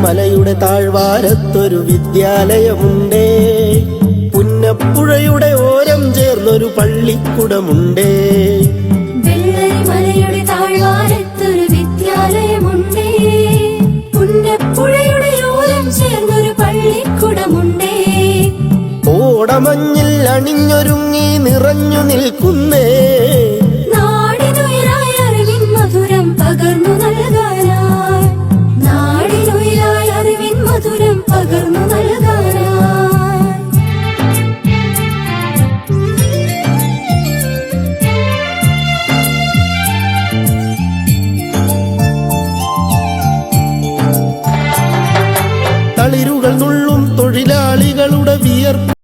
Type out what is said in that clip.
മലയുടെ താഴ്വാരത്തൊരു വിദ്യാലയമുണ്ടേ. പുന്നപ്പുഴയുടെ ഓരം ചേർന്നൊരു പള്ളിക്കുടമുണ്ടേ. മലയുടെ താഴ്വാരത്തൊരു വിദ്യാലയമുണ്ടേ. പുന്നപ്പുഴയുടെ ഓരം ചേർന്നൊരു പള്ളിക്കുടമുണ്ടേ. ഓടമഞ്ഞിൽ അണിഞ്ഞൊരുങ്ങി നിറഞ്ഞു നിൽക്കുന്നേ